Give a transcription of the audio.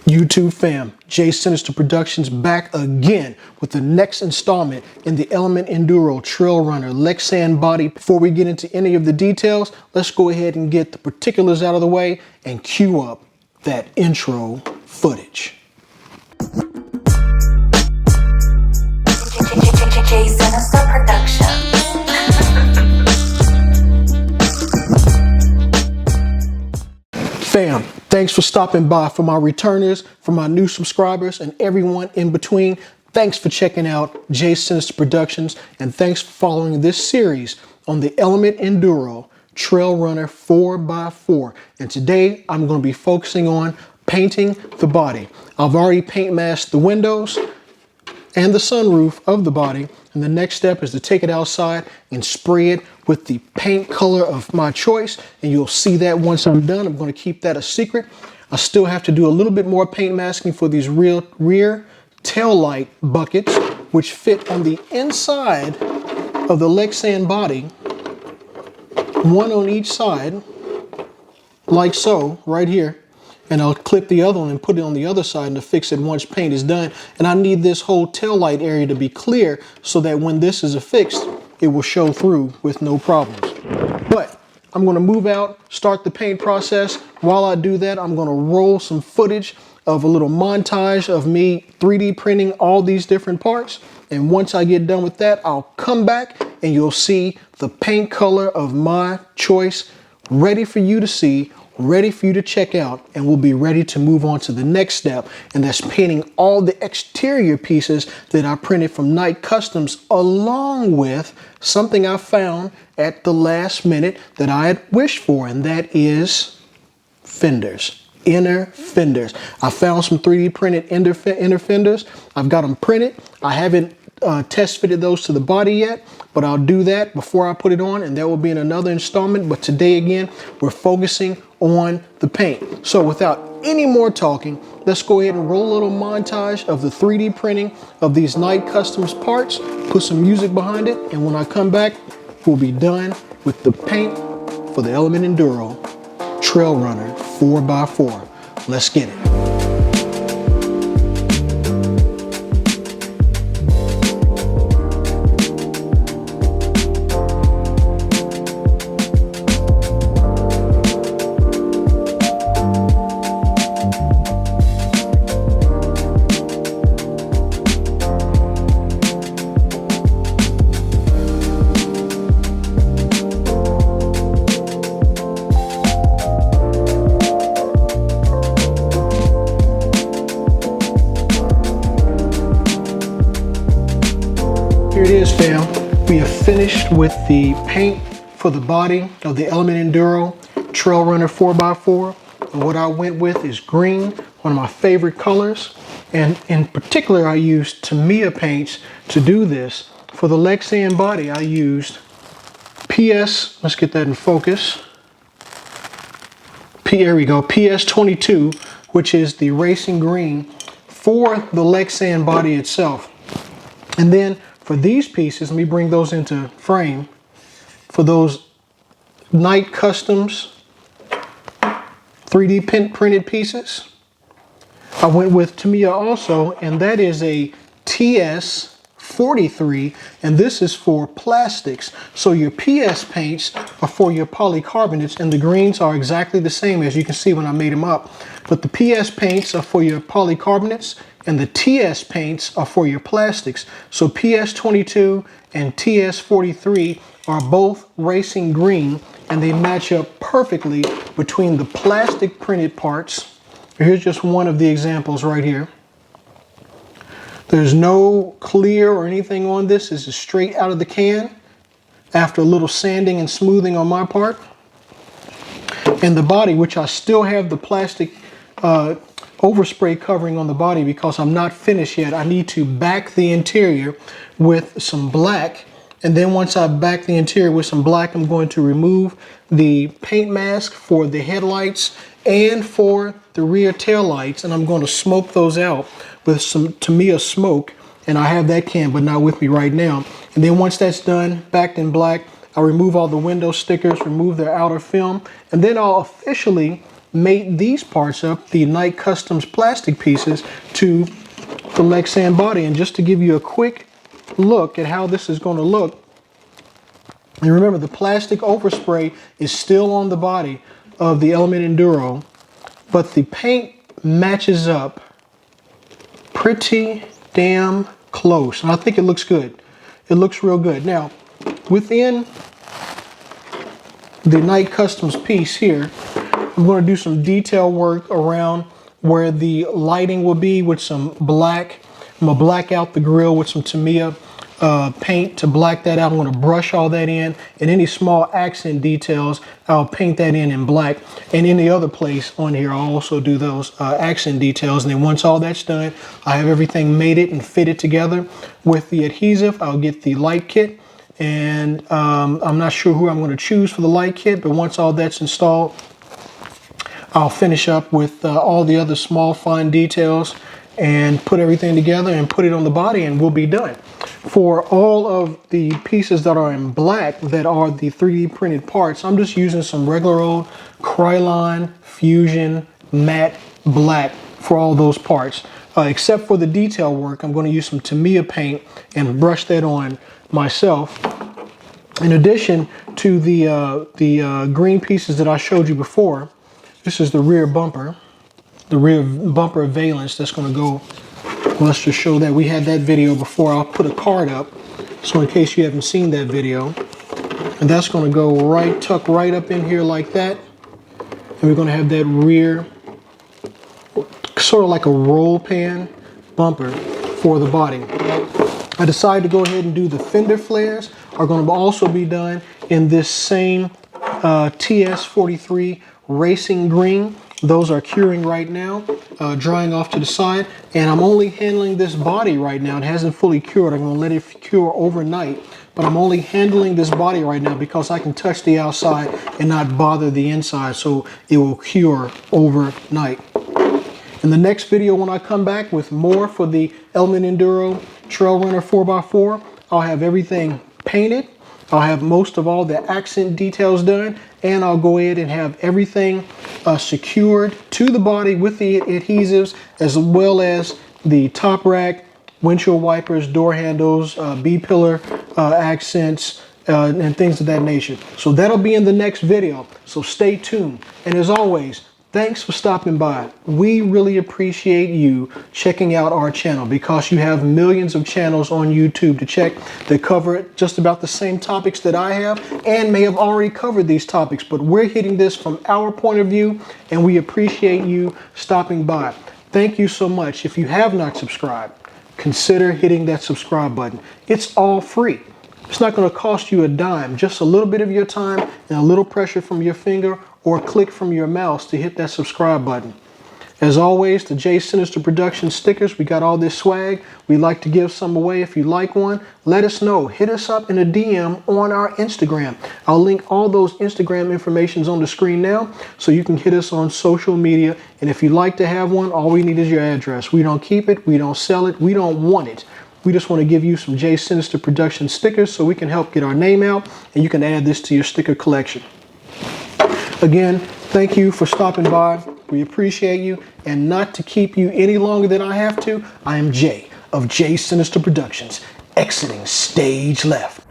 YouTube fam, J Sinister Productions back again with the next installment in the Element Enduro Trailrunner Lexan body. Before we get into any of the details, let's go ahead and get the particulars out of the way and cue up that intro footage. J Sinister Productions. Fam, thanks for stopping by. For my returners, for my new subscribers, and everyone in between, thanks for checking out J Sinister Productions, and thanks for following this series on the Element Enduro Trailrunner 4x4. And today I'm going to be focusing on painting the body. I've already paint masked the windows and the sunroof of the body, and the next step is to take it outside and spray it with the paint color of my choice, and you'll see that once I'm done. I'm going to keep that a secret. I still have to do a little bit more paint masking for these rear tail light buckets, which fit on the inside of the Lexan body, one on each side, like so, right here. And I'll clip the other one and put it on the other side to fix it once paint is done. And I need this whole tail light area to be clear so that when this is affixed, it will show through with no problems. But I'm going to move out, start the paint process. While I do that, I'm going to roll some footage of a little montage of me 3D printing all these different parts. And once I get done with that, I'll come back and you'll see the paint color of my choice ready for you to see, ready for you to check out, and we'll be ready to move on to the next step, and that's painting all the exterior pieces that I printed from Night Customs, along with something I found at the last minute that I had wished for, and that is fenders, inner fenders. I found some 3D printed inner fenders. I've got them printed. I haven't test fitted those to the body yet, but I'll do that before I put it on, and that will be in another installment. But today again, we're focusing on the paint. So without any more talking, let's go ahead and roll a little montage of the 3D printing of these Night Customs parts, put some music behind it, and when I come back, we'll be done with the paint for the Element Enduro Trailrunner 4x4. Let's get it. Here it is, fam. We have finished with the paint for the body of the Element Enduro Trailrunner 4x4. And what I went with is green, one of my favorite colors. And in particular, I used Tamiya paints to do this. For the Lexan body, I used PS, let's get that in focus. Here we go, PS22, which is the racing green for the Lexan body itself. And then for these pieces, let me bring those into frame. For those Night Customs 3D printed pieces, I went with Tamiya also, and that is a TS43, and this is for plastics. So your PS paints are for your polycarbonates, and the greens are exactly the same as you can see when I made them up. But the PS paints are for your polycarbonates, and the TS paints are for your plastics. So PS22 and TS43 are both racing green, and they match up perfectly between the plastic printed parts. Here's just one of the examples right here. There's no clear or anything on this. This is straight out of the can after a little sanding and smoothing on my part. And the body, which I still have the plastic overspray covering on the body because I'm not finished yet. I need to back the interior with some black, and then once I back the interior with some black, I'm going to remove the paint mask for the headlights and for the rear tail lights, and I'm going to smoke those out with some Tamiya smoke, and I have that can but not with me right now. And then once that's done, backed in black, I'll remove all the window stickers, remove their outer film, and then I'll officially mate these parts up, the Nike Customs plastic pieces, to the Lexan body. And just to give you a quick look at how this is going to look, and remember, the plastic overspray is still on the body of the Element Enduro, but the paint matches up pretty damn close, and I think it looks good. It looks real good. Now, within the Nike Customs piece here, I'm going to do some detail work around where the lighting will be with some black. I'm going to black out the grill with some Tamiya paint to black that out. I'm going to brush all that in, and any small accent details, I'll paint that in black. And any other place on here, I'll also do those accent details. And then once all that's done, I have everything mated and fitted together with the adhesive. I'll get the light kit, and I'm not sure who I'm going to choose for the light kit, but once all that's installed, I'll finish up with all the other small fine details and put everything together and put it on the body, and we'll be done. For all of the pieces that are in black, that are the 3D printed parts, I'm just using some regular old Krylon Fusion matte black for all those parts. Except for the detail work, I'm going to use some Tamiya paint and brush that on myself. In addition to the green pieces that I showed you before, this is the rear bumper of Valence that's going to go. Let's just show that. We had that video before. I'll put a card up, so in case you haven't seen that video. And that's going to go tuck right up in here like that. And we're going to have that rear, sort of like a roll pan bumper for the body. I decided to go ahead and do the fender flares. Are going to also be done in this same TS43 racing green. Those are curing right now, drying off to the side, and I'm only handling this body right now. It hasn't fully cured. I'm going to let it cure overnight, but I'm only handling this body right now because I can touch the outside and not bother the inside, so it will cure overnight. In the next video, when I come back with more for the Element Enduro Trailrunner 4x4, I'll have everything painted. I'll have most of all the accent details done, and I'll go ahead and have everything secured to the body with the adhesives, as well as the top rack, windshield wipers, door handles, B-pillar accents, and things of that nature. So that'll be in the next video, so stay tuned. And as always, thanks for stopping by. We really appreciate you checking out our channel, because you have millions of channels on YouTube to check that cover just about the same topics that I have, and may have already covered these topics, but we're hitting this from our point of view, and we appreciate you stopping by. Thank you so much. If you have not subscribed, consider hitting that subscribe button. It's all free. It's not going to cost you a dime, just a little bit of your time and a little pressure from your finger or click from your mouse to hit that subscribe button. As always, the J Sinister Production stickers, we got all this swag. We'd like to give some away. If you like one, let us know. Hit us up in a DM on our Instagram. I'll link all those Instagram informations on the screen now, so you can hit us on social media. And if you'd like to have one, all we need is your address. We don't keep it, we don't sell it, we don't want it. We just want to give you some J Sinister Production stickers so we can help get our name out, and you can add this to your sticker collection. Again, thank you for stopping by. We appreciate you. And not to keep you any longer than I have to, I am Jay of J Sinister Productions, exiting stage left.